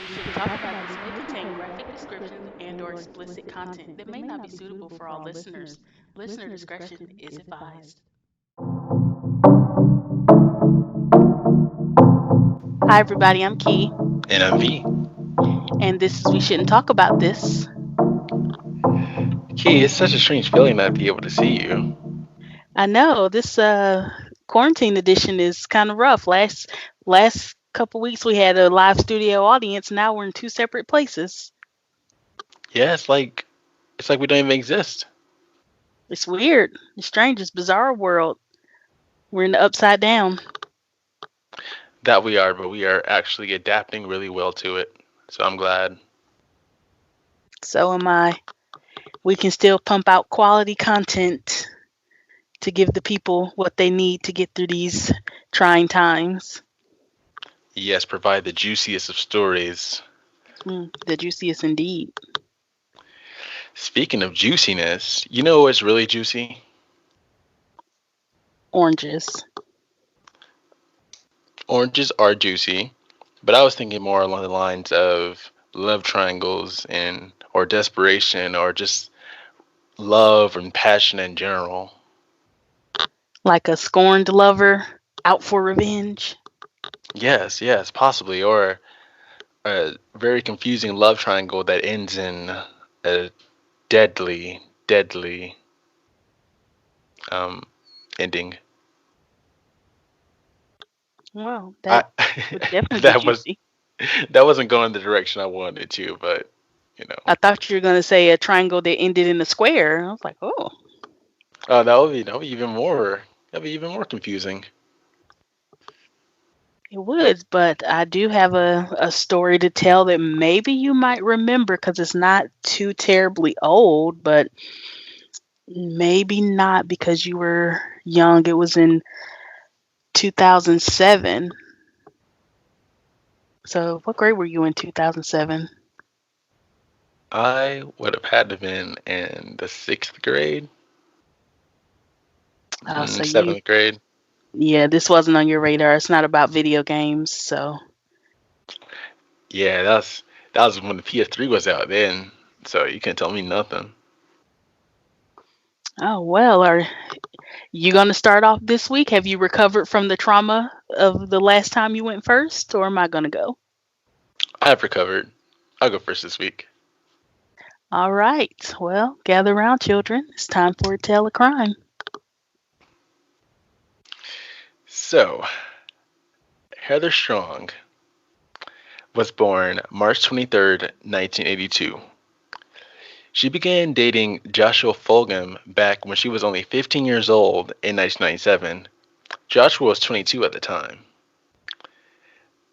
We Shouldn't Talk About This may contain graphic descriptions and/or explicit content that may not be suitable for all listeners. Listener discretion is advised. Hi, everybody. I'm Key, And I'm V. and this is We Shouldn't Talk About This. Key, it's such a strange feeling not be able to see you. I know this quarantine edition is kind of rough. Last couple weeks we had a live studio audience. Now we're in two separate places. Yeah, it's like we don't even exist. It's weird. It's strange. It's bizarre world. We're in the upside down. That we are, but we are actually adapting really well to it. So I'm glad. So am I. We can still pump out quality content to give the people what they need to get through these trying times. Yes, provide the juiciest of stories. The juiciest indeed. Speaking of juiciness, you know what's really juicy? Oranges. Oranges are juicy, but I was thinking more along the lines of love triangles and or desperation or just love and passion in general. Like a scorned lover out for revenge. Yes, yes, possibly. Or a very confusing love triangle that ends in a deadly um, ending. Well, I that would definitely be that was juicy. that wasn't going the direction I wanted to, but you know, I thought you were going to say a triangle that ended in a square. I was like, oh, that would be even more confusing. it would. But I do have a story to tell that maybe you might remember because it's not too terribly old, but maybe not because you were young. It was in 2007. So, what grade were you in 2007? I would have had to been in the sixth grade, So you, seventh grade. yeah, this wasn't on your radar. It's not about video games. So, Yeah, that was when the PS3 was out then, so you can't tell me nothing. oh well. Are you going to start off this week? Have you recovered from the trauma of the last time you went first, or am I going to go? I've recovered. I'll go first this week. All right. Well, gather round, children. It's time for a tale of crime. So, Heather Strong was born March 23rd, 1982. She began dating Joshua Fulgham back when she was only 15 years old in 1997. Joshua was 22 at the time.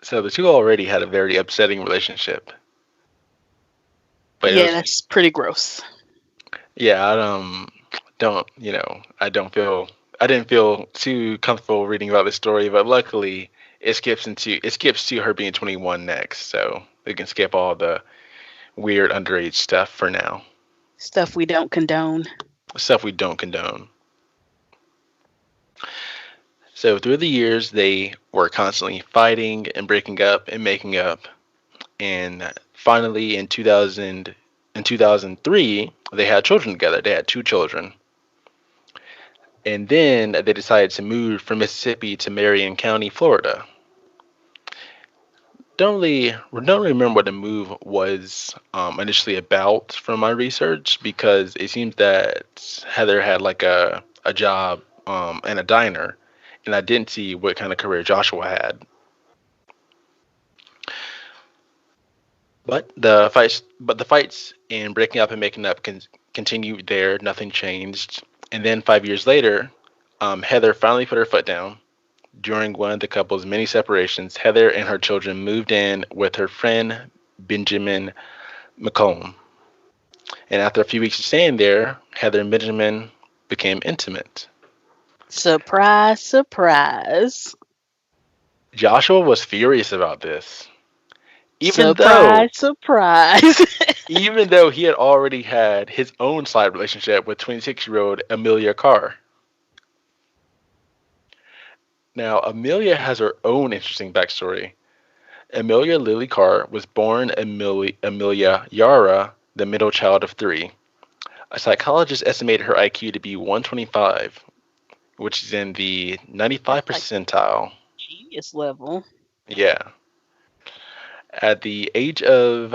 So the two already had a very upsetting relationship. But it Yeah, was, that's pretty gross. yeah, don't, I didn't feel too comfortable reading about this story, but luckily it skips to her being 21 next, so we can skip all the weird underage stuff for now. Stuff we don't condone. Stuff we don't condone. So through the years, they were constantly fighting and breaking up and making up. And finally, in 2003, they had children together. They had two children. And then they decided to move from Mississippi to Marion County, Florida. Don't remember what the move was initially about from my research because it seems that Heather had like a job in a diner, and I didn't see what kind of career Joshua had. But the fights and breaking up and making up continued there. Nothing changed. And then 5 years later, Heather finally put her foot down. During one of the couple's many separations, Heather and her children moved in with her friend Benjamin McComb. And after a few weeks of staying there, Heather and Benjamin became intimate. Surprise, surprise. Joshua was furious about this, even though Surprise, surprise. even though he had already had his own side relationship with 26-year-old Amelia Carr. Now, Amelia has her own interesting backstory. Amelia Lily Carr was born Amelia Yara, the middle child of three. A psychologist estimated her IQ to be 125, which is in the 95 That's like percentile. genius level. Yeah. At the age of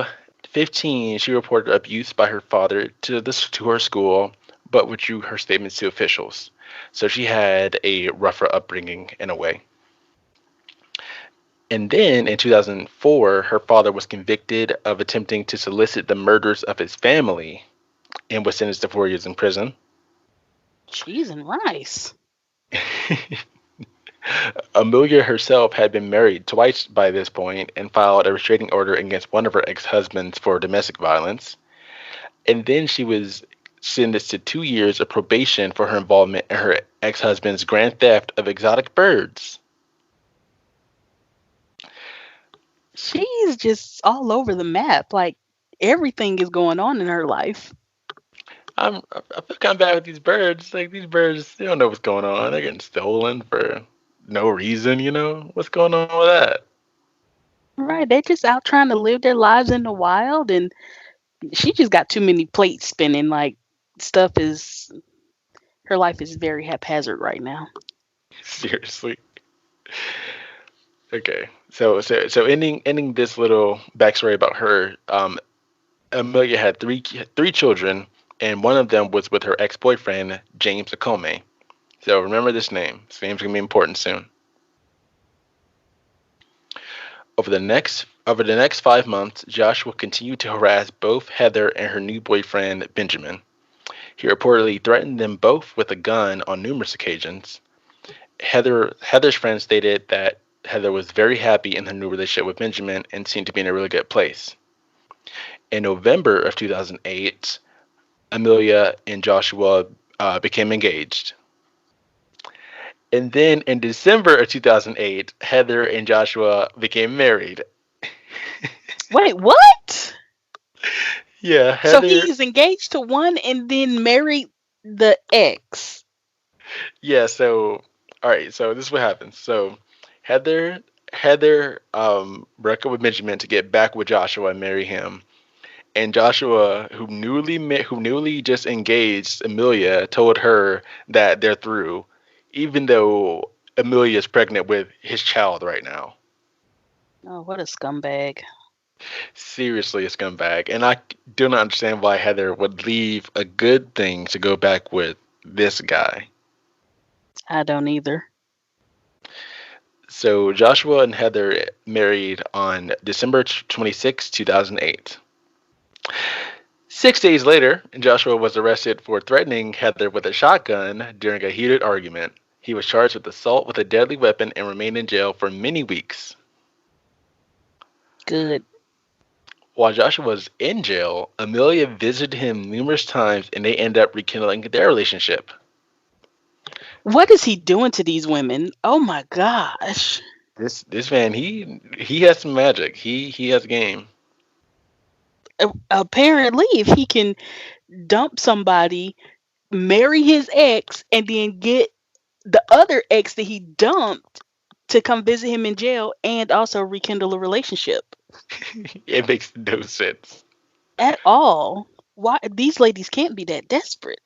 15, she reported abuse by her father to her school, but withdrew her statements to officials. So she had a rougher upbringing in a way. And then in 2004, her father was convicted of attempting to solicit the murders of his family and was sentenced to 4 years in prison. Cheese and rice. Amelia herself had been married twice by this point and filed a restraining order against one of her ex-husbands for domestic violence. And then she was sentenced to 2 years of probation for her involvement in her ex-husband's grand theft of exotic birds. She's just all over the map. Like everything is going on in her life. I feel kind of bad with these birds. Like these birds, they don't know what's going on. They're getting stolen for no reason. What's going on with that? Right. They're just out trying to live their lives in the wild, and she just got too many plates spinning. Like stuff is her life is very haphazard right now. Seriously. Okay. So ending this little backstory about her. Amelia had three children, and one of them was with her ex-boyfriend James Acome. So remember this name. This name's gonna be important soon. Over the next 5 months, Joshua continued to harass both Heather and her new boyfriend Benjamin. He reportedly threatened them both with a gun on numerous occasions. Heather's friends stated that Heather was very happy in her new relationship with Benjamin and seemed to be in a really good place. In November of 2008, Amelia and Joshua became engaged. And then in December of 2008, Heather and Joshua became married. Wait, what? Yeah, So Heather. he's engaged to one and then married the ex. Yeah, so all right, so this is what happens. So Heather broke up with Benjamin to get back with Joshua and marry him. And Joshua, who newly just engaged Amelia, told her that they're through, even though Amelia is pregnant with his child right now. Oh, what a scumbag. Seriously, a scumbag. And I do not understand why Heather would leave a good thing to go back with this guy. I don't either. So Joshua and Heather married on December 26, 2008. 6 days later, Joshua was arrested for threatening Heather with a shotgun during a heated argument. He was charged with assault with a deadly weapon and remained in jail for many weeks. Good. While Joshua was in jail, Amelia visited him numerous times and they ended up rekindling their relationship. What is he doing to these women? Oh my gosh. This man, he has some magic. He has game. Apparently, if he can dump somebody, marry his ex, and then get the other ex that he dumped to come visit him in jail and also rekindle a relationship It makes no sense. at all. Why these ladies can't be that desperate?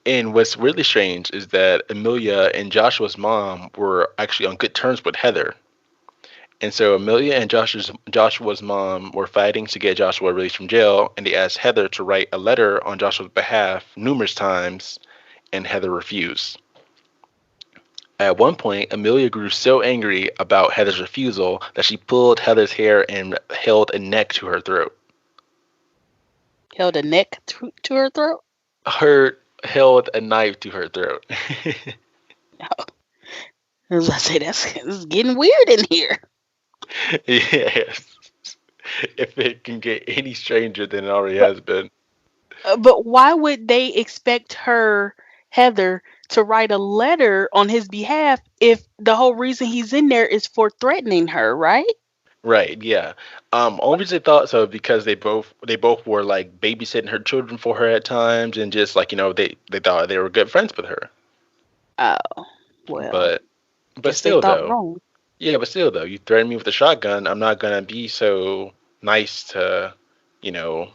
And what's really strange is that Amelia and Joshua's mom were actually on good terms with Heather. And so Amelia and Joshua's mom were fighting to get Joshua released from jail, and they asked Heather to write a letter on Joshua's behalf numerous times, and Heather refused. At one point, Amelia grew so angry about Heather's refusal that she pulled Heather's hair and held a neck to her throat. Held a neck to her throat. Her held a knife to her throat. As I say, this is getting weird in here. Yes. If it can get any stranger than it already But has been. but why would they expect her, Heather, to write a letter on his behalf if the whole reason he's in there is for threatening her, right? Right, yeah. Only reason I thought so because they both were like babysitting her children for her at times and just like, they thought they were good friends with her. Oh, well, But guess they still thought though, wrong. Yeah, but still though, you threaten me with a shotgun. I'm not gonna be so nice to, you know,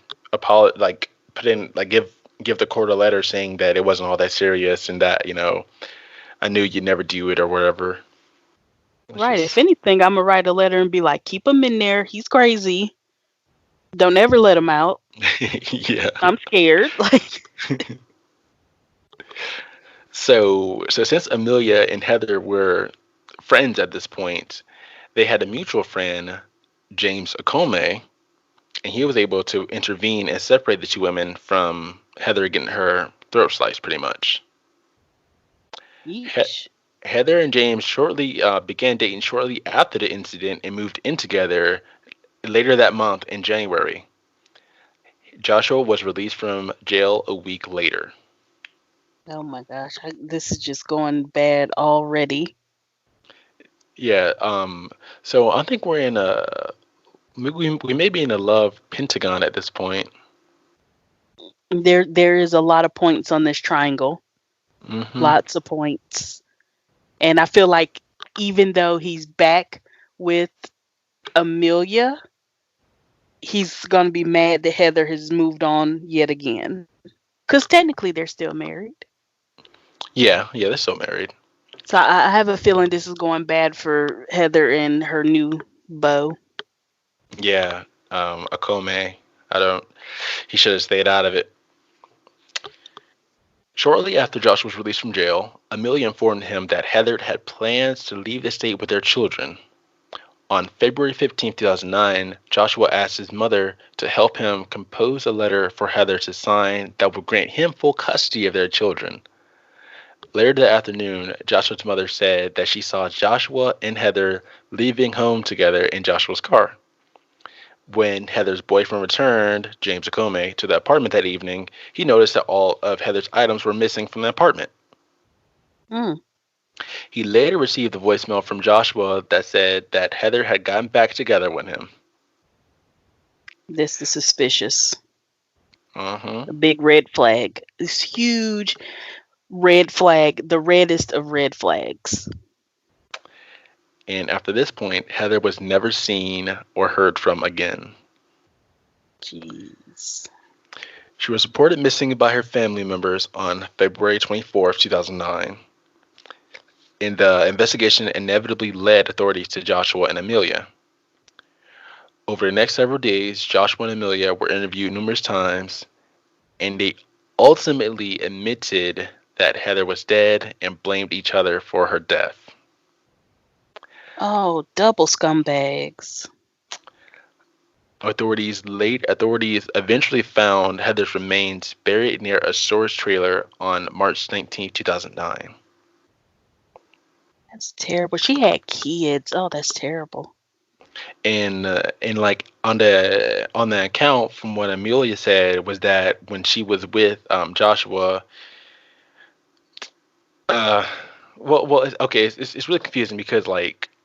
like put in like give the court a letter saying that it wasn't all that serious and that I knew you'd never do it or whatever. It's Right. If just anything, I'm gonna write a letter and be like, keep him in there. He's crazy. Don't ever let him out. yeah. I'm scared. Like, So since Amelia and Heather were friends at this point, they had a mutual friend, James Okome, and he was able to intervene and separate the two women from Heather getting her throat sliced, pretty much. He- yeesh. Heather and James shortly began dating shortly after the incident and moved in together later that month in January. Joshua was released from jail a week later. Oh my gosh. This is just going bad already. Yeah, so I think we're in we may be in a love pentagon at this point. There is a lot of points on this triangle. Hmm. Lots of points. And I feel like even though he's back with Amelia, he's gonna be mad that Heather has moved on yet again. Because technically they're still married. Yeah, they're still married. So I have a feeling this is going bad for Heather and her new beau. Yeah, Akome. I don't. He should have stayed out of it. Shortly after Joshua was released from jail, Amelia informed him that Heather had plans to leave the state with their children. On February 15, 2009, Joshua asked his mother to help him compose a letter for Heather to sign that would grant him full custody of their children. Later that afternoon, Joshua's mother said that she saw Joshua and Heather leaving home together in Joshua's car. When Heather's boyfriend returned, James Akome, to the apartment that evening, he noticed that all of Heather's items were missing from the apartment. Mm, He later received a voicemail from Joshua that said that Heather had gotten back together with him. this is suspicious. Uh-huh. A big red flag. This huge red flag, the reddest of red flags. And after this point, Heather was never seen or heard from again. Jeez. She was reported missing by her family members on February 24th, 2009. And the investigation inevitably led authorities to Joshua and Amelia. Over the next several days, Joshua and Amelia were interviewed numerous times, and they ultimately admitted that Heather was dead and blamed each other for her death. Oh, double scumbags. Authorities eventually found Heather's remains buried near a storage trailer on March 19, 2009. That's terrible. She had kids. Oh, that's terrible. And like on the account, from what Amelia said, was that when she was with Joshua, uh okay, it's really confusing because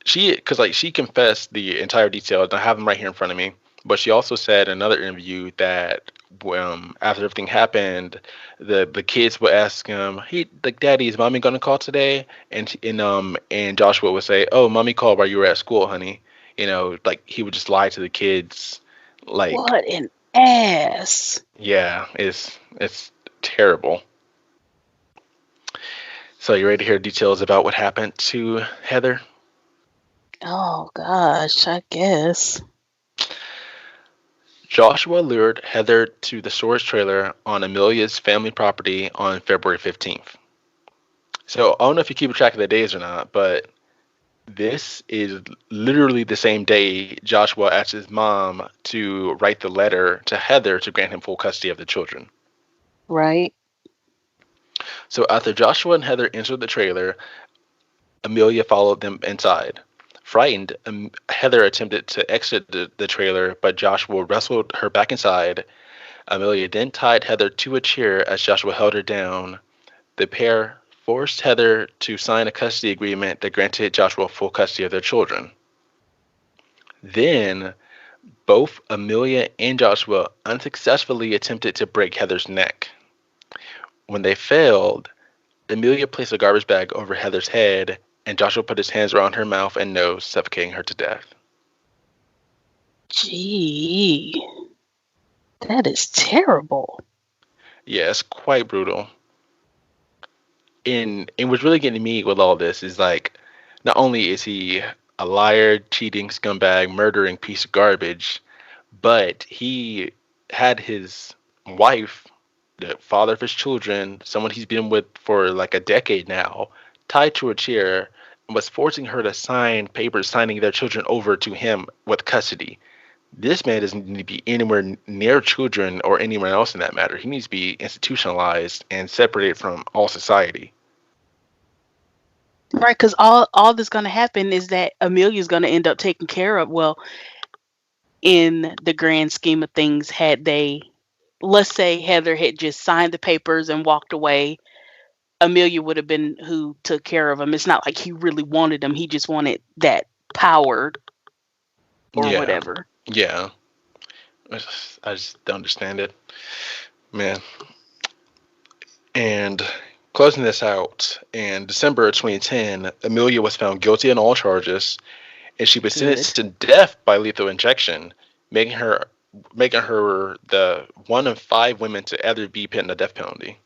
she confessed the entire details. I have them right here in front of me, but she also said in another interview that after everything happened, the kids would ask him, "Hey, like, Daddy, is mommy gonna call today?" And Joshua would say, "Oh, mommy called while you were at school, honey." Like, he would just lie to the kids. Like, What an ass. yeah, it's terrible. So you ready to hear details about what happened to Heather? Oh gosh, I guess. Joshua lured Heather to the storage trailer on Amelia's family property on February 15th. So I don't know if you keep track of the days or not, but this is literally the same day Joshua asked his mom to write the letter to Heather to grant him full custody of the children. Right? So after Joshua and Heather entered the trailer, Amelia followed them inside. Frightened, Heather attempted to exit the trailer, but Joshua wrestled her back inside. Amelia then tied Heather to a chair as Joshua held her down. The pair forced Heather to sign a custody agreement that granted Joshua full custody of their children. Then, both Amelia and Joshua unsuccessfully attempted to break Heather's neck. When they failed, Amelia placed a garbage bag over Heather's head and Joshua put his hands around her mouth and nose, suffocating her to death. Gee, that is terrible. Yeah, it's quite brutal. And what's really getting me with all this is like, not only is he a liar, cheating scumbag, murdering piece of garbage, but he had his wife, the father of his children, someone he's been with for like a decade now, tied to a chair and was forcing her to sign papers signing their children over to him with custody. This man doesn't need to be anywhere near children or anyone else in that matter. He needs to be institutionalized and separated from all society. Right, because all that's going to happen is that Amelia's going to end up taken care of. Well, in the grand scheme of things, had they, let's say Heather had just signed the papers and walked away, Amelia would have been who took care of him. It's not like he really wanted him. He just wanted that power or Yeah, whatever. yeah. I just don't understand it, man. And closing this out, in December of 2010, Amelia was found guilty on all charges, and she was Good. sentenced to death by lethal injection, making her making her the one of five women to ever be put in the death penalty.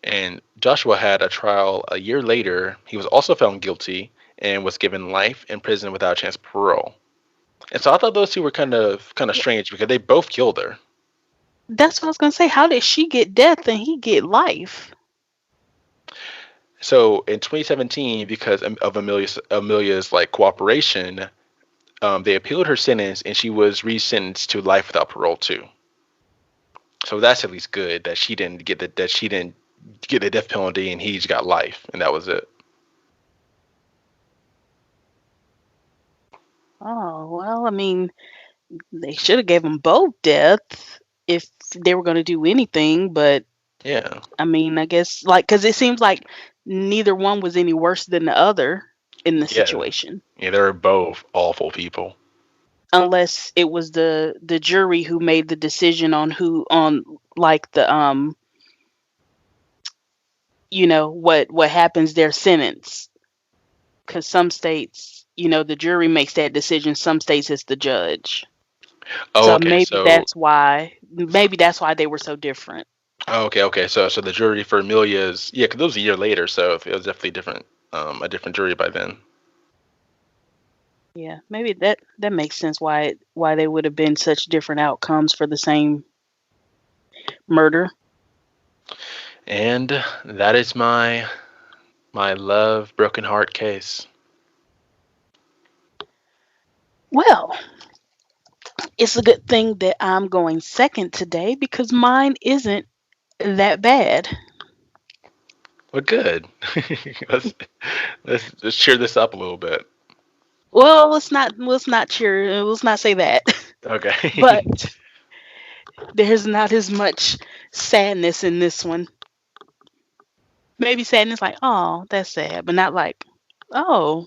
And Joshua had a trial a year later. He was also found guilty and was given life in prison without a chance of parole. And so I thought those two were kind of strange because they both killed her. That's what I was going to say. How did she get death and he get life? So in 2017, because of Amelia's like cooperation, they appealed her sentence and she was resentenced to life without parole too. So that's at least good that she didn't get the death penalty and he just got life and that was it. Oh, well, I mean, they should have gave them both death if they were going to do anything, but Yeah, I mean, I guess like cuz it seems like neither one was any worse than the other in the yeah, situation, yeah. They're both awful people. unless it was the jury who made the decision on who on like the what happens their sentence, cuz some states, the jury makes that decision, some states it's the judge. Oh, So okay. maybe that's why they were so different. Okay. So the jury for Amelia's, yeah, because it was a year later, so it was definitely different. A different jury by then. Yeah, maybe that makes sense why they would have been such different outcomes for the same murder. And that is my love broken heart case. Well, it's a good thing that I'm going second today because mine isn't that bad. Well, good. let's let's cheer this up a little bit. Well, let's not say that. But Okay. there's not as much sadness in this one. Maybe sadness like, "Oh, that's sad," but not like, "Oh,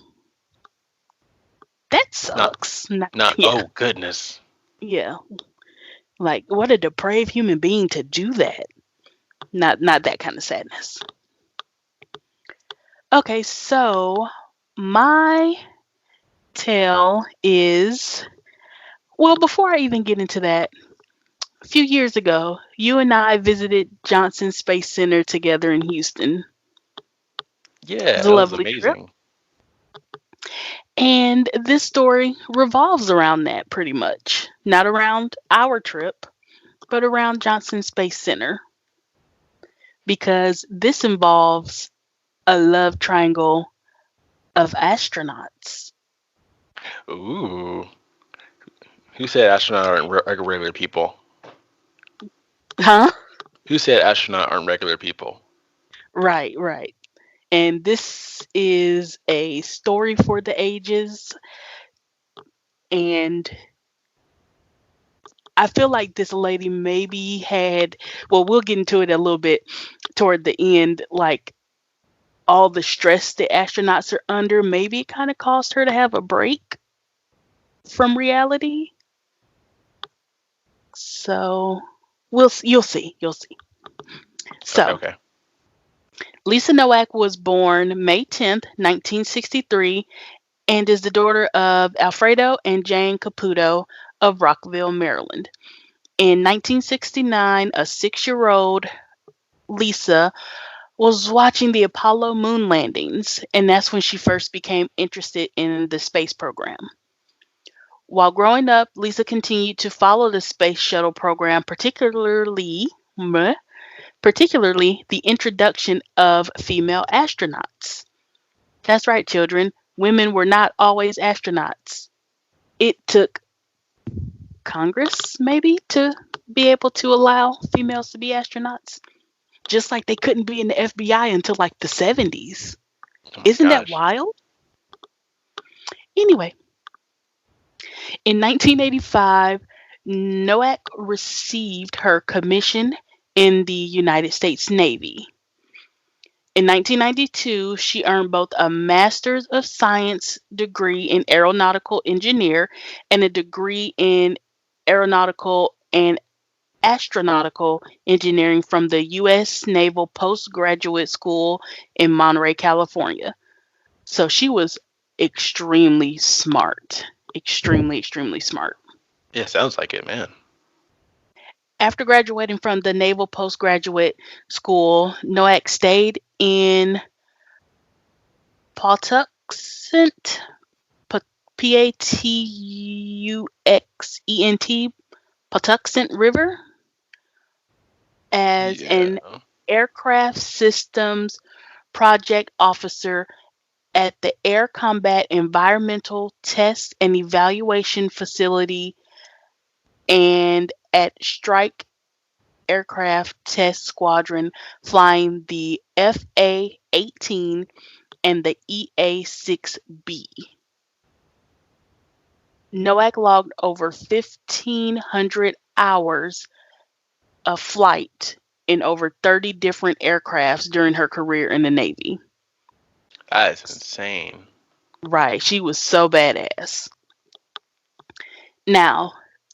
that not sucks." Not, not. yeah. Oh goodness. Yeah. Like what a depraved human being to do that. Not that kind of sadness. Okay, so my tale is, well, before I even get into that, a few years ago, you and I visited Johnson Space Center together in Houston. It Yeah, was a that was lovely trip. amazing. And this story revolves around that pretty much. Not around our trip, but around Johnson Space Center. Because this involves a love triangle of astronauts. Ooh, who said astronauts aren't regular people? Huh? Who said astronauts aren't regular people? Right, right. And this is a story for the ages. And I feel like this lady maybe had, well, we'll get into it a little bit toward the end, like all the stress the astronauts are under. Maybe it kind of caused her to have a break from reality. So you'll see. Okay, So okay. Lisa Nowak was born May 10th, 1963, and is the daughter of Alfredo and Jane Caputo of Rockville, Maryland. In 1969, a 6-year-old Lisa was watching the Apollo moon landings, and that's when she first became interested in the space program. While growing up, Lisa continued to follow the space shuttle program, particularly the introduction of female astronauts. That's right, children. Women were not always astronauts. It took Congress, maybe, to be able to allow females to be astronauts. Just like they couldn't be in the FBI until like the 70s. Oh my Isn't that gosh. wild? Anyway, in 1985, Nowak received her commission in the United States Navy. In 1992, she earned both a Master's of Science degree in aeronautical engineer and a degree in aeronautical and astronautical engineering from the U.S. Naval Postgraduate School in Monterey, California. So she was extremely smart. Extremely, extremely smart. Yeah, sounds like it, man. After graduating from the Naval Postgraduate School, Noack stayed in Patuxent, Patuxent, Patuxent River as Yeah. an aircraft systems project officer at the Air Combat Environmental Test and Evaluation Facility and at Strike Aircraft Test Squadron, flying the FA 18 and the EA 6B. NOAC logged over 1,500 hours of flight in over 30 different aircrafts during her career in the Navy. That is insane. Right, she was so badass. Now,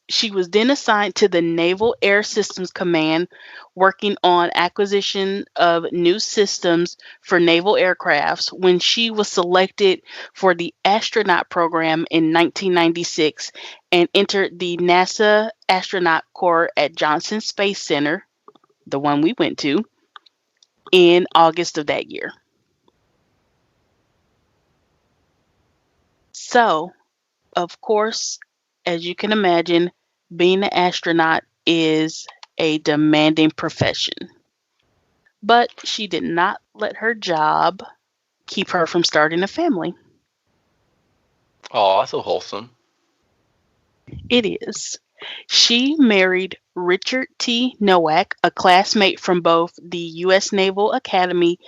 she was then assigned to the Naval Air Systems Command, working on acquisition of new systems for naval aircrafts when she was selected for the astronaut program in 1996 and entered the NASA Astronaut Corps at Johnson Space Center, the one we went to, in August of that year. So, of course, as you can imagine, being an astronaut is a demanding profession. But she did not let her job keep her from starting a family. Oh, that's so wholesome. It is. She married Richard T. Nowak, a classmate from both the U.S. Naval Academy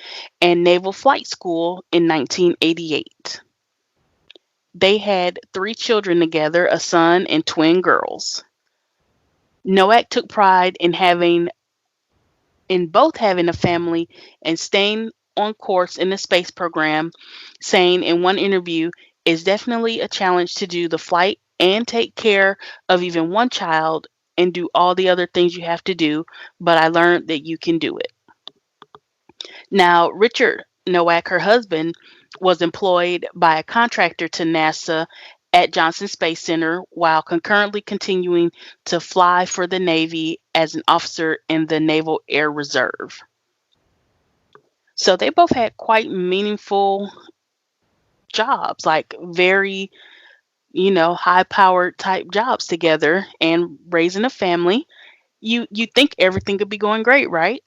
and Naval Flight School in 1988. They had 3 children together, a son and twin girls. Nowak took pride in both having a family and staying on course in the space program, saying in one interview, "It's definitely a challenge to do the flight and take care of even one child and do all the other things you have to do, but I learned that you can do it." Now, Richard Nowak, her husband, was employed by a contractor to NASA at Johnson Space Center while concurrently continuing to fly for the Navy as an officer in the Naval Air Reserve. So they both had quite meaningful jobs, like very, high powered type jobs together and raising a family. You think everything could be going great, right?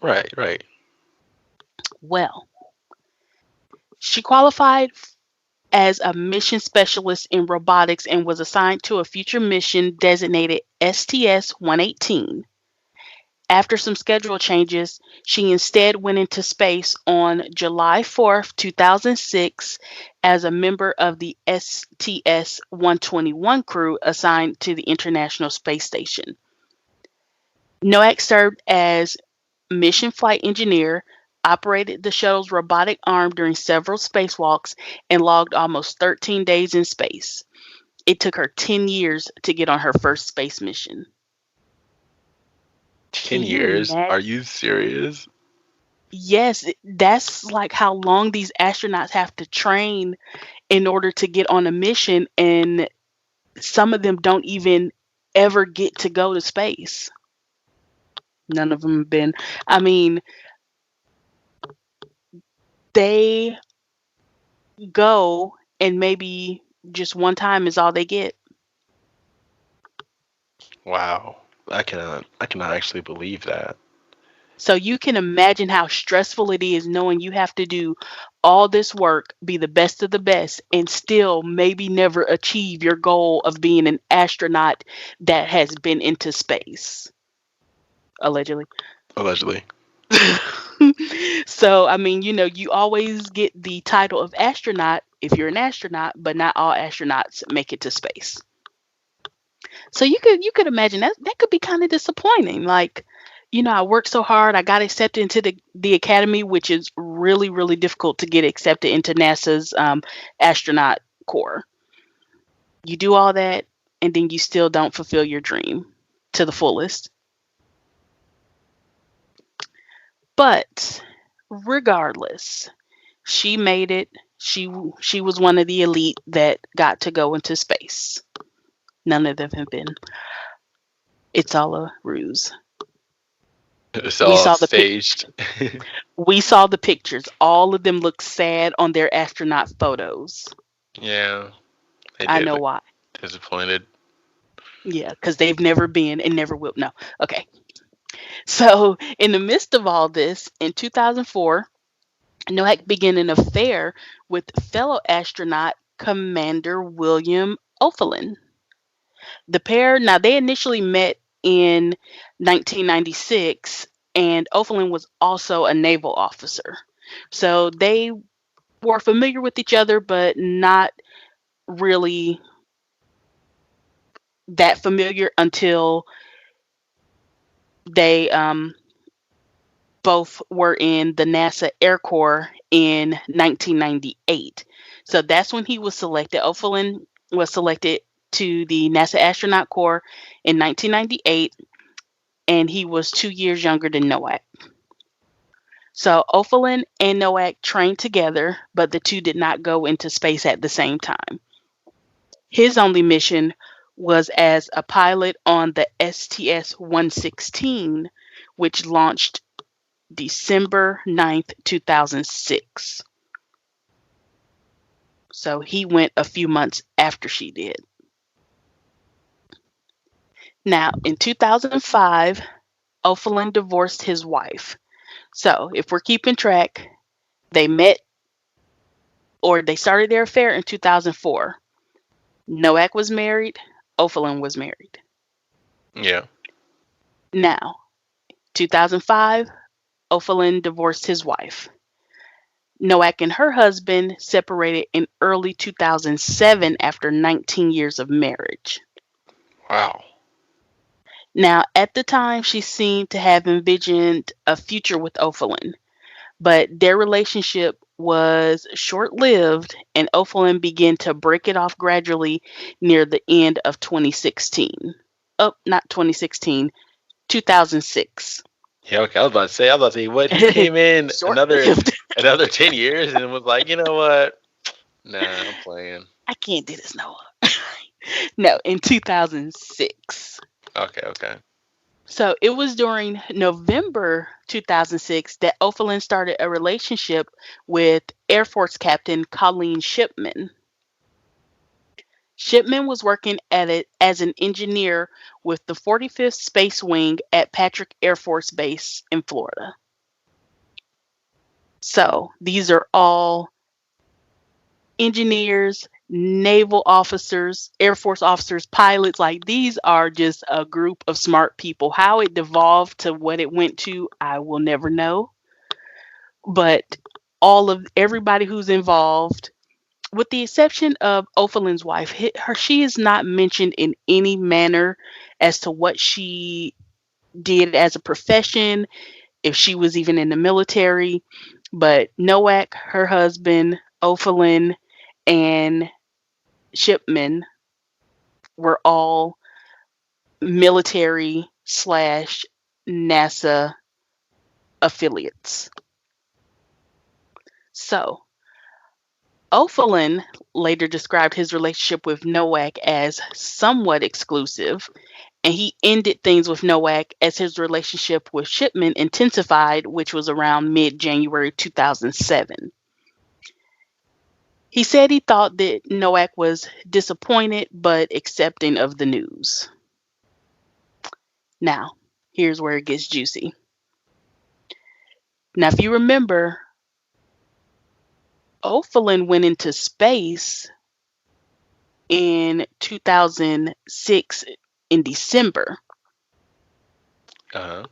Right, right. Well, she qualified as a mission specialist in robotics and was assigned to a future mission designated STS 118. After some schedule changes, she instead went into space on July 4th, 2006, as a member of the STS 121 crew assigned to the International Space Station. NOAC served as mission flight engineer, operated the shuttle's robotic arm during several spacewalks, and logged almost 13 days in space. It took her 10 years to get on her first space mission. Can 10 you years? imagine? Are you serious? Yes, that's like how long these astronauts have to train in order to get on a mission, and some of them don't even ever get to go to space. None of them have been. I mean, they go and maybe just one time is all they get. Wow. I cannot actually believe that. So you can imagine how stressful it is knowing you have to do all this work, be the best of the best, and still maybe never achieve your goal of being an astronaut that has been into space, allegedly. Allegedly. So, I mean, you always get the title of astronaut if you're an astronaut, but not all astronauts make it to space. So you could imagine that could be kind of disappointing. Like, I worked so hard, I got accepted into the academy, which is really really difficult to get accepted into NASA's astronaut corps. You do all that, and then you still don't fulfill your dream to the fullest. But regardless, she made it. She was one of the elite that got to go into space. None of them have been. It's all a ruse. It's We all saw the pic. staged. We saw the pictures. All of them look sad on their astronaut photos. Yeah, they I did know look why. disappointed. Yeah, because they've never been and never will. No. Okay. So, in the midst of all this, in 2004, Noack began an affair with fellow astronaut Commander William O'Fallon. The pair, now they initially met in 1996, and O'Fallon was also a naval officer. So they were familiar with each other, but not really that familiar until they both were in the NASA Air Corps in 1998. So that's when he was selected. O'Fallon was selected to the NASA Astronaut Corps in 1998, and he was 2 years younger than Noack. So O'Fallon and Noack trained together, but the two did not go into space at the same time. His only mission was as a pilot on the STS-116, which launched December 9th, 2006. So he went a few months after she did. Now, in 2005, O'Fallon divorced his wife. So, if we're keeping track, they met or they started their affair in 2004. Noack was married, O'Fallon was married. Yeah. Now, 2005, O'Fallon divorced his wife. Noack and her husband separated in early 2007 after 19 years of marriage. Wow. Now, at the time, she seemed to have envisioned a future with O'Fallon, but their relationship was short lived, and O'Fallon began to break it off gradually near the end of 2016. Oh, not 2016, 2006. Yeah, okay. I was about to say, what? He came in Short another lived. 10 years and was like, you know what? Nah, I'm playing. I can't do this, Noah. No, in 2006. Okay, okay. So it was during November 2006 that O'Fallon started a relationship with Air Force Captain Colleen Shipman. Shipman was working at it as an engineer with the 45th Space Wing at Patrick Air Force Base in Florida. So these are all engineers, naval officers, Air Force officers, pilots. Like these are just a group of smart people. How it devolved to what it went to, I will never know. But all of everybody who's involved, with the exception of O'Fallon's wife, she is not mentioned in any manner as to what she did as a profession, if she was even in the military. But Noack, her husband, O'Fallon, and Shipman were all military slash NASA affiliates. So, O'Fallon later described his relationship with Nowak as somewhat exclusive, and he ended things with Nowak as his relationship with Shipman intensified, which was around mid January 2007. He said he thought that Nowak was disappointed but accepting of the news. Now, here's where it gets juicy. Now, if you remember, O'Fallon went into space in 2006 in December. Uh-huh.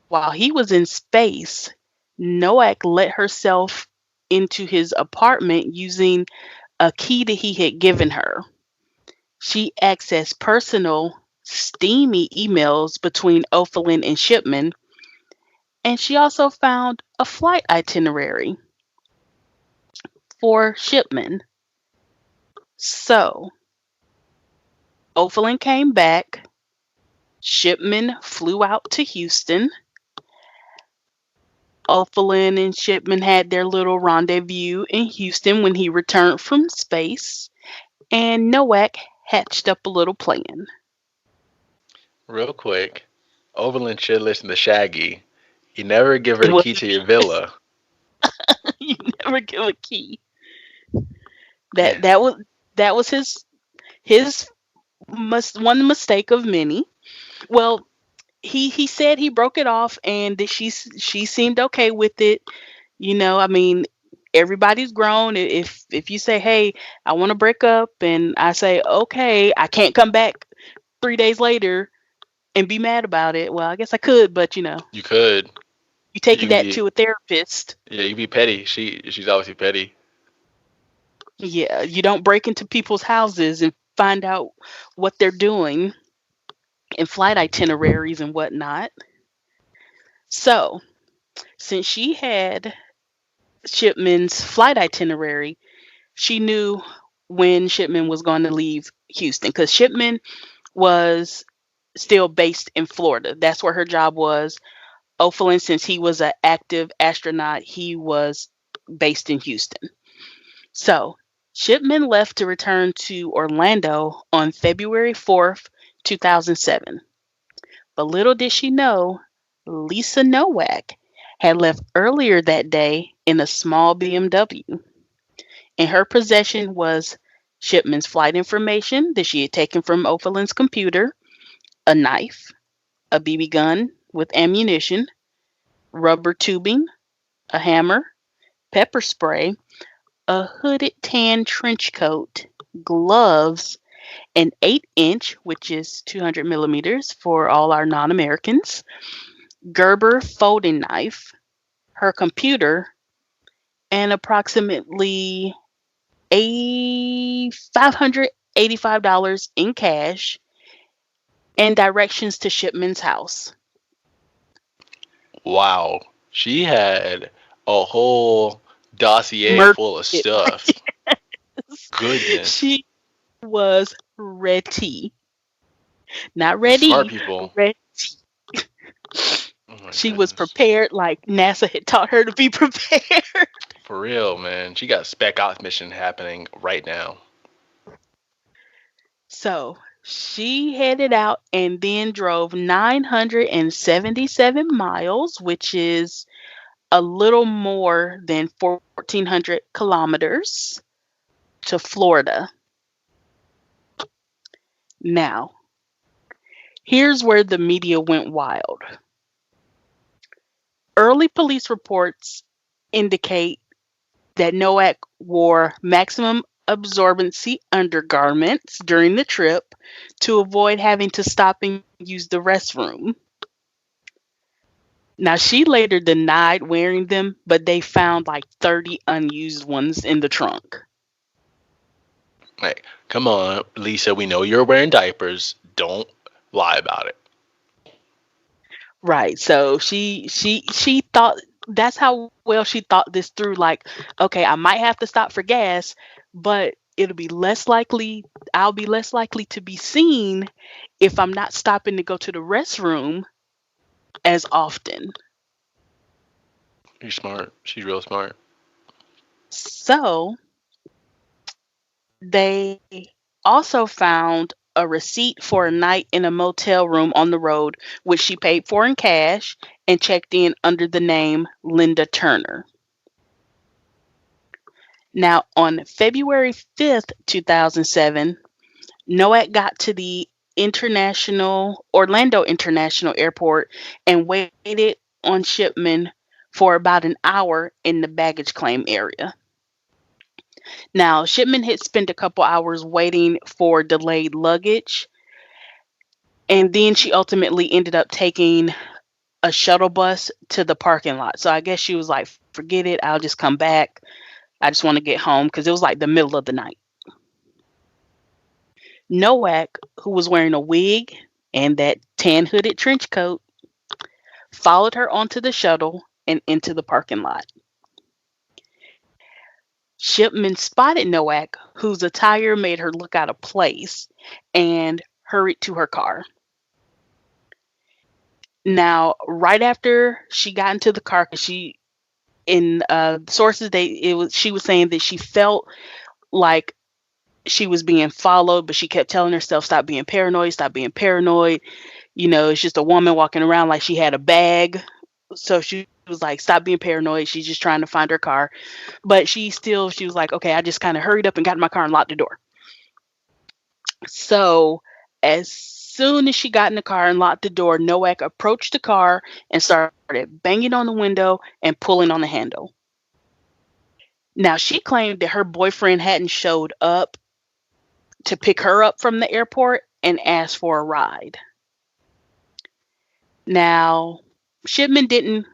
While he was in space, Nowak let herself into his apartment using a key that he had given her. She accessed personal, steamy emails between O'Fallon and Shipman, and she also found a flight itinerary for Shipman. So, O'Fallon came back. Shipman flew out to Houston. O'Fallon and Shipman had their little rendezvous in Houston when he returned from space, and Nowak hatched up a little plan. Real quick, Overland should listen to Shaggy. You never give her It the was key to your villa. you never give a key. Yeah. That was his one mistake of many. Well, he said he broke it off and that she seemed okay with it. I mean, everybody's grown. If you say, "Hey, I want to break up," and I say, "Okay," I can't come back 3 days later and be mad about it. Well, I guess I could, but You could. you taking You could that be to a therapist. yeah, you could be petty. She's obviously petty. Yeah, you don't break into people's houses and find out what they're doing and flight itineraries and whatnot. So, since she had Shipman's flight itinerary, she knew when Shipman was going to leave Houston because Shipman was still based in Florida. That's where her job was. O'Fallon, since he was an active astronaut, he was based in Houston. So Shipman left to return to Orlando on February 4th, 2007. But little did she know, Lisa Nowak had left earlier that day in a small BMW. In her possession was Shipman's flight information that she had taken from O'Fallon's computer, a knife, a BB gun with ammunition, rubber tubing, a hammer, pepper spray, a hooded tan trench coat, gloves, an 8-inch, which is 200 millimeters for all our non Americans, Gerber folding knife, her computer, and approximately $585 in cash and directions to Shipman's house. Wow. She had a whole dossier Murder full of it. stuff. Goodness. She was ready. Not The smart ready, people. ready. Oh my She was goodness. prepared like NASA had taught her to be prepared. For real, man. She got spec ops mission happening right now. So she headed out and then drove 977 miles, which is a little more than 1,400 kilometers to Florida. Now, here's where the media went wild. Early police reports indicate that Nowak wore maximum absorbency undergarments during the trip to avoid having to stop and use the restroom. Now, she later denied wearing them, but they found like 30 unused ones in the trunk. Like, come on, Lisa, we know you're wearing diapers. Don't lie about it. Right. So she thought that's how well she thought this through. Like, okay, I might have to stop for gas, but I'll be less likely to be seen if I'm not stopping to go to the restroom as often. She's smart. She's real smart. So they also found a receipt for a night in a motel room on the road, which she paid for in cash and checked in under the name Linda Turner. Now, on February 5th, 2007, Nowak got to the Orlando International Airport and waited on Shipman for about an hour in the baggage claim area. Now, Shipman had spent a couple hours waiting for delayed luggage, and then she ultimately ended up taking a shuttle bus to the parking lot. So I guess she was like, forget it, I'll just come back. I just want to get home because it was like the middle of the night. Nowak, who was wearing a wig and that tan hooded trench coat, followed her onto the shuttle and into the parking lot. Shipman spotted Nowak, whose attire made her look out of place, and hurried to her car. Now, right after she got into the car, because in sources, she was saying that she felt like she was being followed, but she kept telling herself, stop being paranoid, stop being paranoid. It's just a woman walking around like she had a bag. So she was like, stop being paranoid. She's just trying to find her car. But she was like, okay, I just kind of hurried up and got in my car and locked the door. So as soon as she got in the car and locked the door, Nowak approached the car and started banging on the window and pulling on the handle. Now, she claimed that her boyfriend hadn't showed up to pick her up from the airport and asked for a ride. Now, Shipman didn't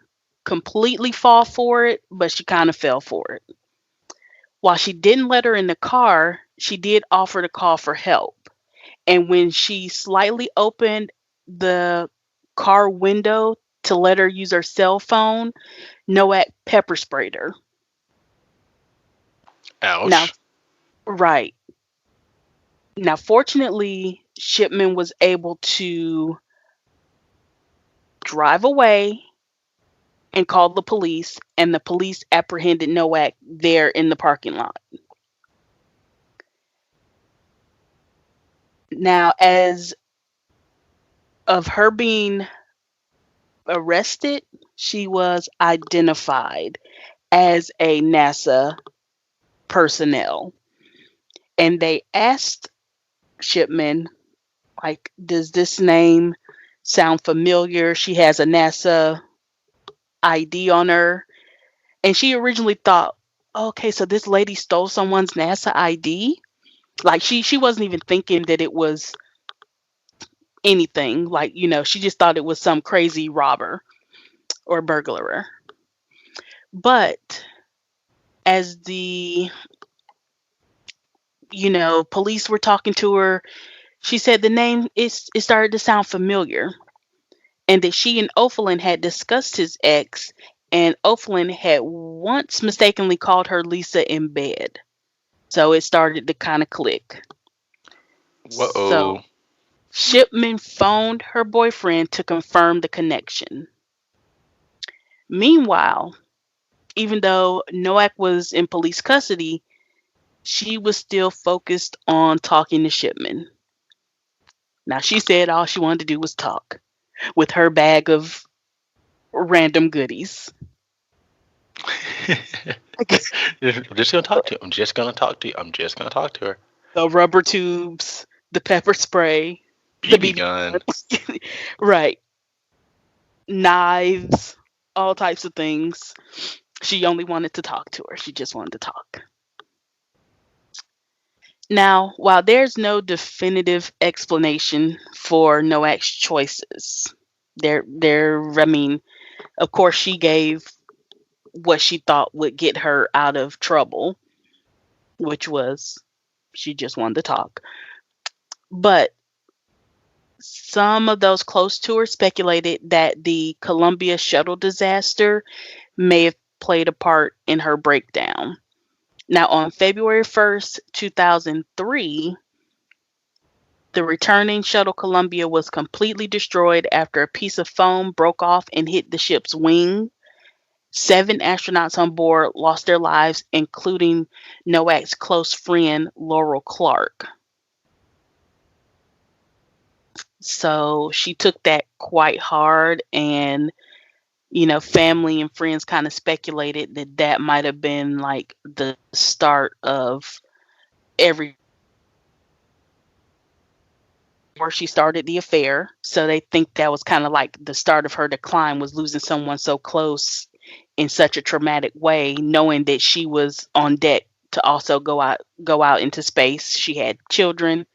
completely fall for it, but she kind of fell for it. While she didn't let her in the car, she did offer to call for help. And when she slightly opened the car window to let her use her cell phone, Nowak pepper sprayed her. Now, Ouch. right. Now, fortunately, Shipman was able to drive away and call the police, and the police apprehended Nowak there in the parking lot. Now, as of her being arrested, she was identified as a NASA personnel. And they asked Shipman, like, does this name sound familiar? She has a NASA ID on her. And she originally thought, okay, so this lady stole someone's NASA ID. Like she wasn't even thinking that it was anything. Like, she just thought it was some crazy robber or burglar. But as the police were talking to her, she said the name it started to sound familiar, and that she and O'Flynn had discussed his ex, and O'Flynn had once mistakenly called her Lisa in bed. So it started to kind of click. So Whoa. Shipman phoned her boyfriend to confirm the connection. Meanwhile, even though Nowak was in police custody, she was still focused on talking to Shipman. Now, she said all she wanted to do was talk with her bag of random goodies. I'm just gonna talk to you. I'm just gonna talk to you. I'm just gonna talk to her. The rubber tubes, the pepper spray, the BB BB gun. guns, right? Knives, all types of things. She only wanted to talk to her. She just wanted to talk. Now, while there's no definitive explanation for Noak's choices, I mean, of course, she gave what she thought would get her out of trouble, which was she just wanted to talk. But some of those close to her speculated that the Columbia shuttle disaster may have played a part in her breakdown. Now, on February 1st, 2003, the returning shuttle Columbia was completely destroyed after a piece of foam broke off and hit the ship's wing. 7 astronauts on board lost their lives, including Nowak's close friend, Laurel Clark. So she took that quite hard, and family and friends kind of speculated that that might have been like the start of everything before she started the affair. So they think that was kind of like the start of her decline, was losing someone so close in such a traumatic way, knowing that she was on deck to also go out into space. She had children,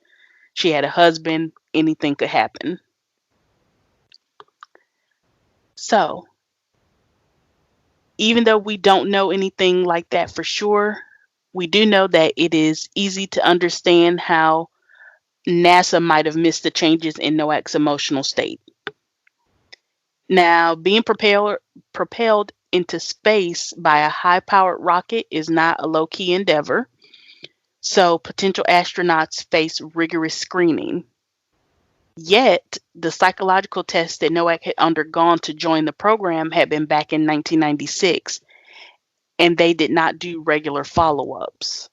she had a husband, anything could happen. So, even though we don't know anything like that for sure, we do know that it is easy to understand how NASA might have missed the changes in Noak's emotional state. Now, being propelled into space by a high-powered rocket is not a low-key endeavor, so potential astronauts face rigorous screening. Yet, the psychological tests that Nowak had undergone to join the program had been back in 1996, and they did not do regular follow-ups.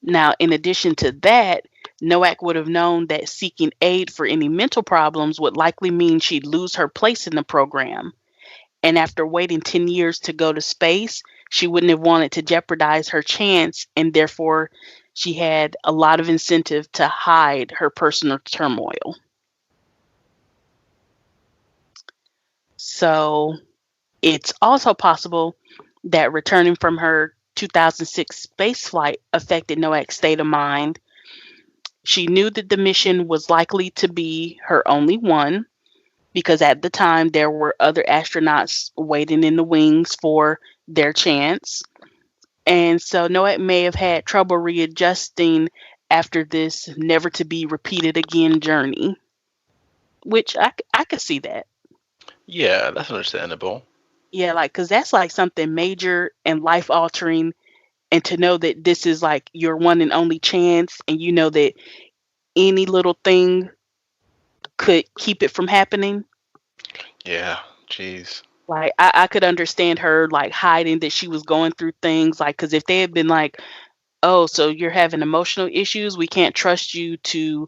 Now, in addition to that, Nowak would have known that seeking aid for any mental problems would likely mean she'd lose her place in the program. And after waiting 10 years to go to space, she wouldn't have wanted to jeopardize her chance, and therefore she had a lot of incentive to hide her personal turmoil. So it's also possible that returning from her 2006 space flight affected Nowak's state of mind. She knew that the mission was likely to be her only one, because at the time there were other astronauts waiting in the wings for their chance. And so Nowak may have had trouble readjusting after this never to be repeated again journey, which I could see that. Yeah, that's understandable. Yeah, like, because that's like something major and life altering. And to know that this is like your one and only chance, and you know that any little thing could keep it from happening. Yeah, jeez. Like, I could understand her like hiding that she was going through things, like, because if they had been like, oh, so you're having emotional issues, we can't trust you to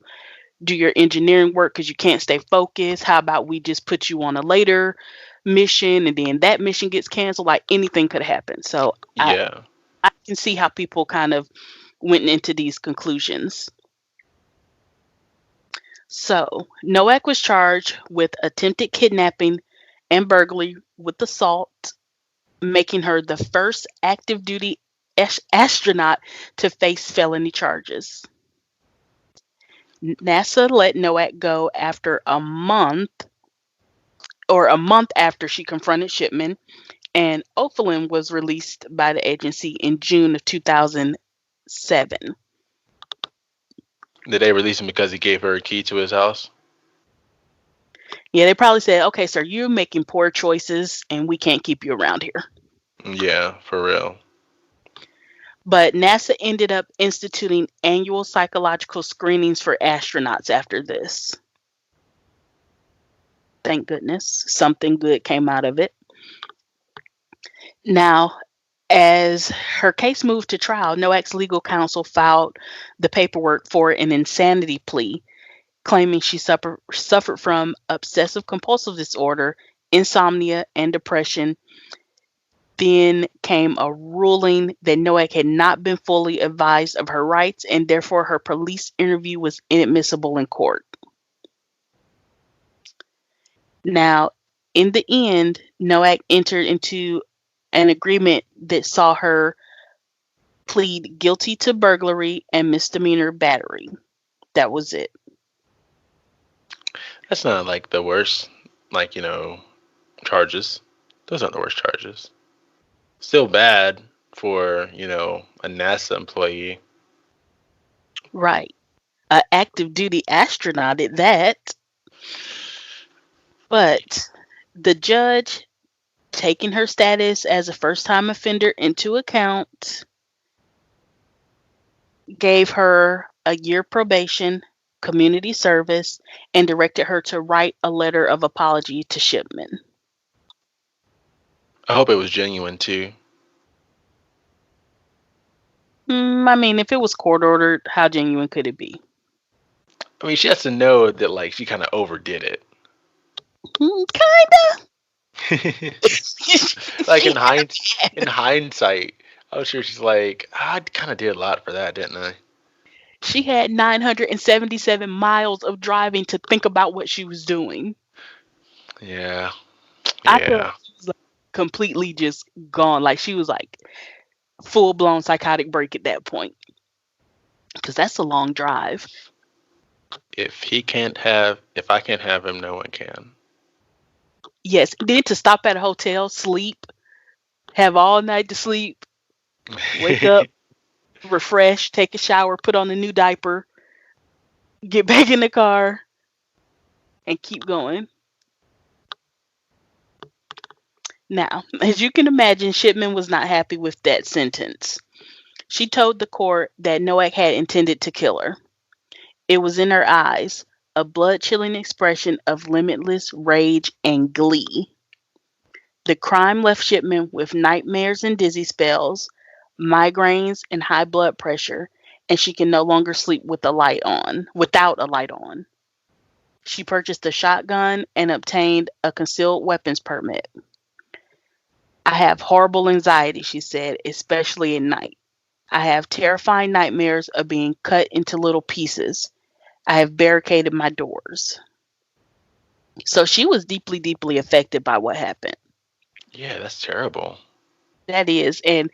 do your engineering work because you can't stay focused. How about we just put you on a later mission, and then that mission gets canceled? Like, anything could happen. So Yeah. I can see how people kind of went into these conclusions. So Nowak was charged with attempted kidnapping and burglary with assault, making her the first active duty astronaut to face felony charges. NASA let Nowak go after a month after she confronted Shipman, and O'Flynn was released by the agency in June of 2007. Did they release him because he gave her a key to his house? Yeah, they probably said, okay, sir, you're making poor choices and we can't keep you around here. Yeah, for real. But NASA ended up instituting annual psychological screenings for astronauts after this. Thank goodness something good came out of it. Now, as her case moved to trial, Nowak's legal counsel filed the paperwork for an insanity plea, claiming she suffered from obsessive compulsive disorder, insomnia, and depression. Then came a ruling that Nowak had not been fully advised of her rights, and therefore her police interview was inadmissible in court. Now, in the end, Nowak entered into an agreement that saw her plead guilty to burglary and misdemeanor battery. That was it. That's not like the worst, like, charges. Those aren't the worst charges. Still bad for, a NASA employee. Right. An active duty astronaut at that. But the judge, taking her status as a first time offender into account, gave her a year probation, community service, and directed her to write a letter of apology to Shipman. I hope it was genuine too. I mean, if it was court ordered, how genuine could it be? I mean, she has to know that like she kind of overdid it. Kinda. Like She in had, hindsight, I'm sure she's like, I kind of did a lot for that, didn't I? she had 977 miles of driving to think about what she was doing. Yeah, I feel like yeah. she was like completely just gone. Like she was like full blown psychotic break at that point because that's a long drive. If I can't have him, no one can. Yes, then to stop at a hotel, sleep, have all night to sleep, wake up, refresh, take a shower, put on a new diaper, get back in the car, and keep going. Now, as you can imagine, Shipman was not happy with that sentence. She told the court that Noack had intended to kill her. It was in her eyes, a blood chilling expression of limitless rage and glee. The crime left Shipman with nightmares and dizzy spells, migraines and high blood pressure, and she can no longer sleep without a light on. She purchased a shotgun and obtained a concealed weapons permit. I have horrible anxiety, she said, especially at night. I have terrifying nightmares of being cut into little pieces. I have barricaded my doors. So she was deeply, deeply affected by what happened. Yeah, that's terrible. That is. And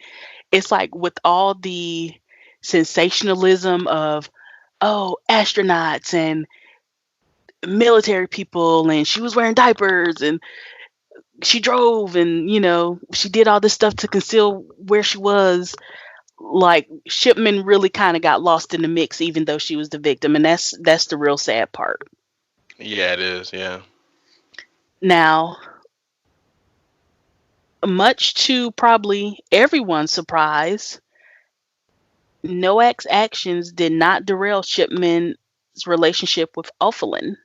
it's like with all the sensationalism of, oh, astronauts and military people, and she was wearing diapers and she drove and, she did all this stuff to conceal where she was. Like Shipman really kind of got lost in the mix, even though she was the victim. And that's the real sad part. Yeah, it is. Yeah. Now, much to probably everyone's surprise, Noack's actions did not derail Shipman's relationship with O'Fallon.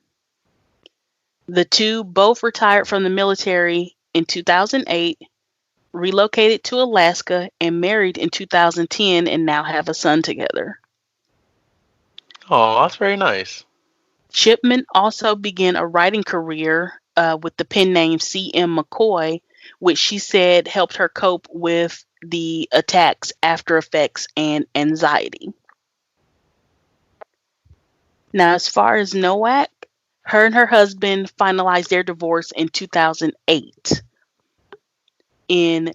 The two both retired from the military in 2008, relocated to Alaska, and married in 2010 and now have a son together. Oh, that's very nice. Shipman also began a writing career with the pen name C.M. McCoy, which she said helped her cope with the attacks, after effects, and anxiety. Now, as far as Noack, her and her husband finalized their divorce in 2008. In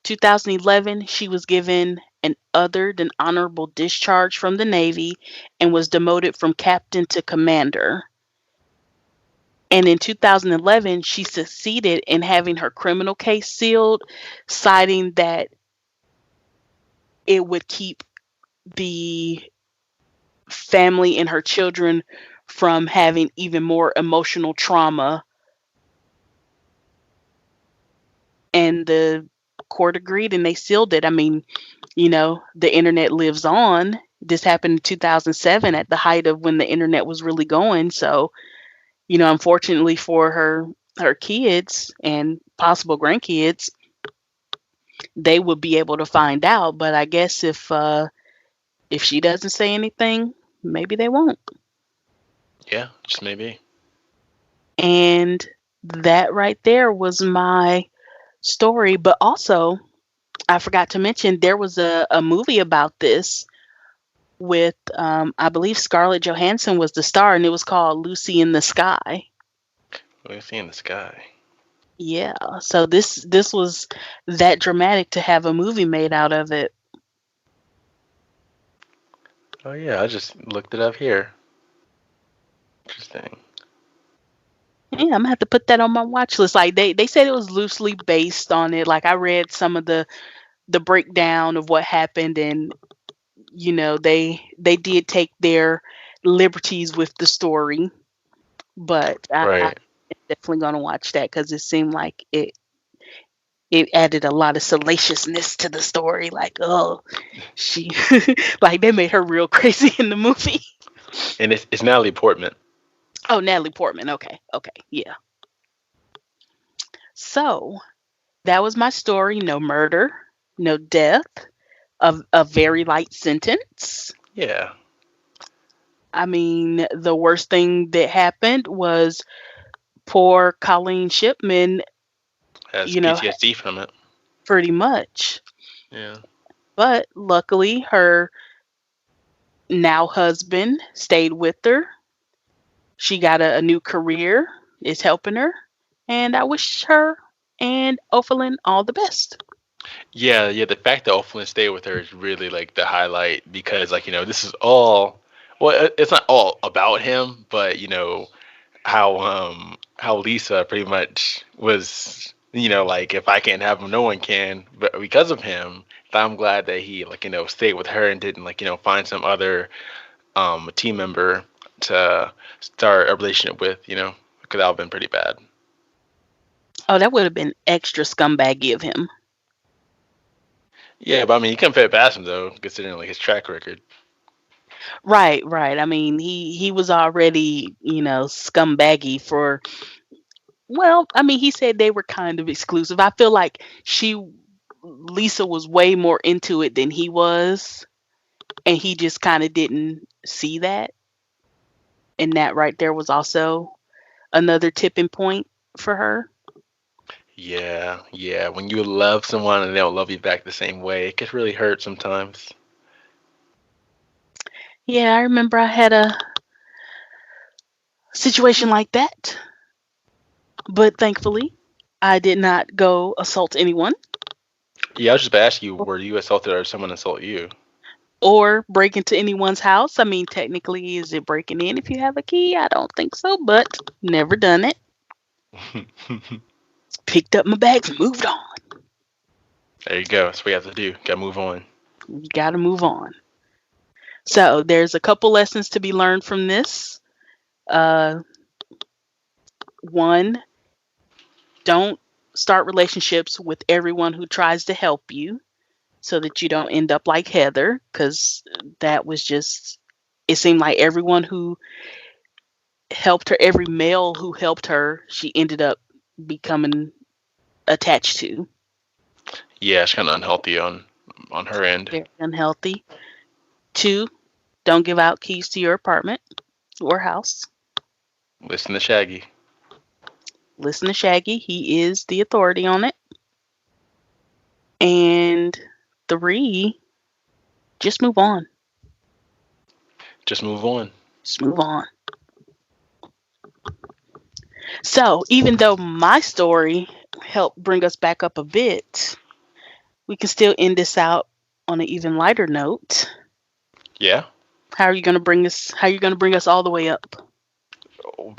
2011, she was given an other than honorable discharge from the Navy and was demoted from captain to commander. And in 2011, she succeeded in having her criminal case sealed, citing that it would keep the family and her children from having even more emotional trauma. And the court agreed and they sealed it. I mean, the internet lives on. This happened in 2007 at the height of when the internet was really going. So, unfortunately for her kids and possible grandkids, they would be able to find out. But I guess if she doesn't say anything, maybe they won't. Yeah, just maybe. And that right there was my story. But also, I forgot to mention there was a movie about this with I believe Scarlett Johansson was the star, and it was called Lucy in the Sky. What do you see in the sky? Yeah, so this was that dramatic to have a movie made out of it. Oh yeah, I just looked it up here. Interesting. Yeah, I'm gonna have to put that on my watch list. Like they said it was loosely based on it. Like I read some of the breakdown of what happened, and they did take their liberties with the story. But I'm Right. definitely gonna watch that because it seemed like it added a lot of salaciousness to the story. Like, oh, she like they made her real crazy in the movie. And it's Natalie Portman. Oh, Natalie Portman. Okay, okay, yeah. So That was my story. No murder, no death, a very light sentence. Yeah, I mean, the worst thing that happened was poor Colleen Shipman, has you know, PTSD from it. pretty much. Yeah. But luckily, her now husband stayed with her. She got a new career, is helping her, and I wish her and Ophelin all the best. Yeah, yeah. The fact that O'Flynn stayed with her is really like the highlight because, like, this is all. Well, it's not all about him, but how Lisa pretty much was. Like, if I can't have him, no one can. But because of him, I'm glad that he, like, stayed with her and didn't, like, find some other team member to start a relationship with. Because that would have been pretty bad. Oh, that would have been extra scumbaggy of him. Yeah, but I mean, he couldn't fit past him though, considering like his track record. Right, right. I mean, he was already, scumbaggy for, well, I mean, he said they were kind of exclusive. I feel like Lisa was way more into it than he was, and he just kind of didn't see that. And that right there was also another tipping point for her. Yeah, yeah. When you love someone and they don't love you back the same way, it can really hurt sometimes. Yeah, I remember I had a situation like that, but thankfully, I did not go assault anyone Yeah, I was just about to ask you, were you assaulted or someone assault you? or break into anyone's house. I mean, technically, is it breaking in if you have a key? I don't think so, but never done it. Picked up my bags, moved on. There you go. That's what you have to do. Gotta move on. You got to move on. So there's a couple lessons to be learned from this. Uh, One, don't start relationships with everyone who tries to help you so that you don't end up like Heather, because that was just, it seemed like everyone who helped her, every male who helped her, she ended up becoming attached to. Yeah, it's kind of unhealthy on her end. Very unhealthy. Two, don't give out keys to your apartment or house. Listen to Shaggy. Listen to Shaggy. He is the authority on it. And three, just move on. Just move on. Just move on. So, even though my story helped bring us back up a bit, we can still end this out on an even lighter note. Yeah. How are you going to bring us? How are you going to bring us all the way up?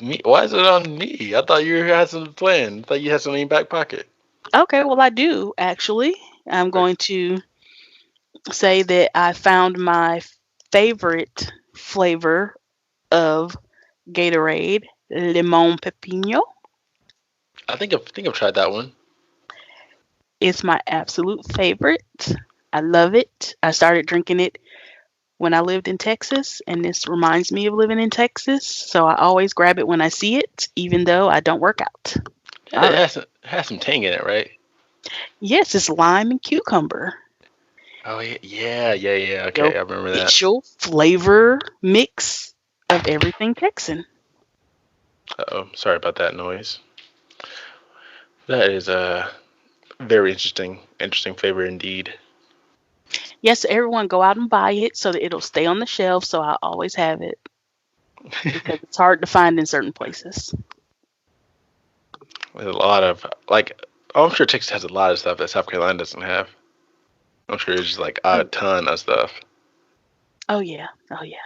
Me? Why is it on me? I thought you had some plan. I thought you had something in your back pocket. Okay, well, I do actually. I'm Right. going to say that I found my favorite flavor of Gatorade, limon pepino. I think I've tried that one. It's my absolute favorite. I love it. I started drinking it when I lived in Texas, and this reminds me of living in Texas. So I always grab it when I see it, even though I don't work out. Yeah, All it right. has some tang in it, right? Yes, it's lime and cucumber. Oh yeah, yeah, yeah, yeah. The Okay, I remember that. official flavor mix of everything Texan. Oh, sorry about that noise. That is a very interesting flavor indeed. Yes, everyone go out and buy it so that it'll stay on the shelf. So I always have it because it's hard to find in certain places. There's a lot of like, oh, I'm sure Texas has a lot of stuff that South Carolina doesn't have. I'm sure there's just like a Oh, ton of stuff. oh yeah, oh yeah.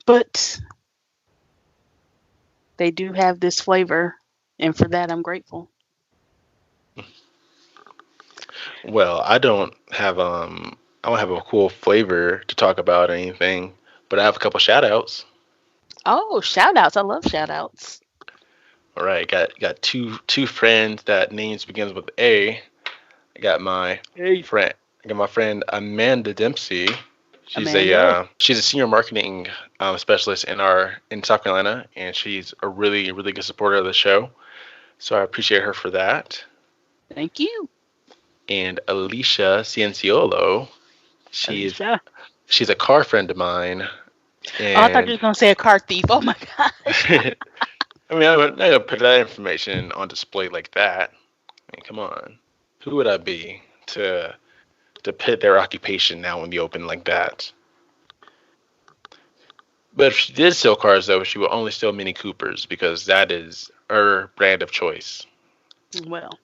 But they do have this flavor, and for that I'm grateful. Well, I don't have a cool flavor to talk about or anything, but I have a couple shout outs. Oh, shout outs! I love shout outs. All right, got two friends that names begins with A. I got my Hey, friend I got my friend Amanda Dempsey. Amanda. She's a senior marketing specialist in South Carolina, and she's a really good supporter of the show. So I appreciate her for that. Thank you, And Alicia Cienciolo, she is Alicia. she's a car friend of mine, Oh, I thought you and were gonna say a car thief. Oh my gosh. I mean, I'm not gonna put that information on display like that. I mean, come on, who would I be to pit their occupation now in the open like that? But if she did sell cars, though, she would only sell Mini Coopers because that is her brand of choice. Well,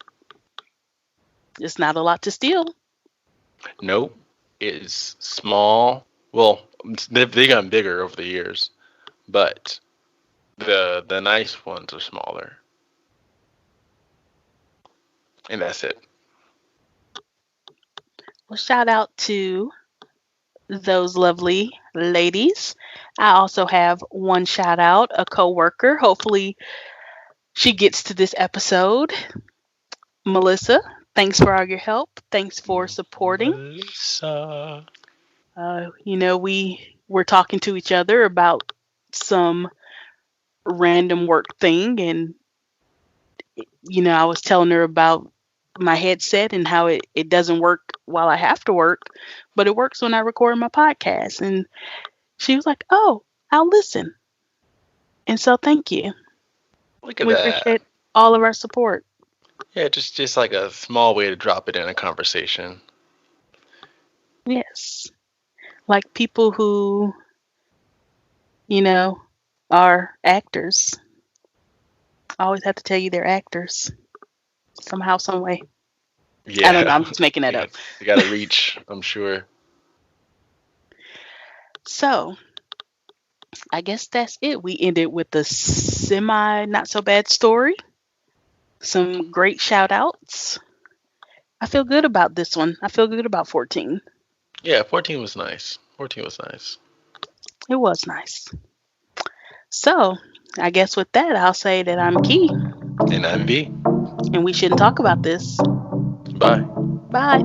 it's not a lot to steal. Nope, it is small. Well, they've gotten bigger over the years, but the nice ones are smaller, and that's it. Well, shout out to those lovely ladies. I also have one shout out, a coworker. Hopefully, she gets to this episode. Melissa, thanks for all your help. Thanks for supporting. Melissa. We were talking to each other about some random work thing, and I was telling her about my headset and how it doesn't work while I have to work, but it works when I record my podcast. And she was like, "Oh, I'll listen." And so thank you. Look at We that. appreciate all of our support. Yeah, just like a small way to drop it in a conversation. Yes. Like people who, you know, are actors. I always have to tell you they're actors somehow, some way. I don't know. Yeah, I'm just making that you up. got you got to reach. I'm sure. So I guess that's it. We ended with the semi not so bad story. Some great shout outs. I feel good about this one. I feel good about 14. Yeah, 14 was nice. 14 was nice. It was nice. So I guess with that, I'll say that I'm Key And I'm V. and we shouldn't talk about this. Bye. Bye.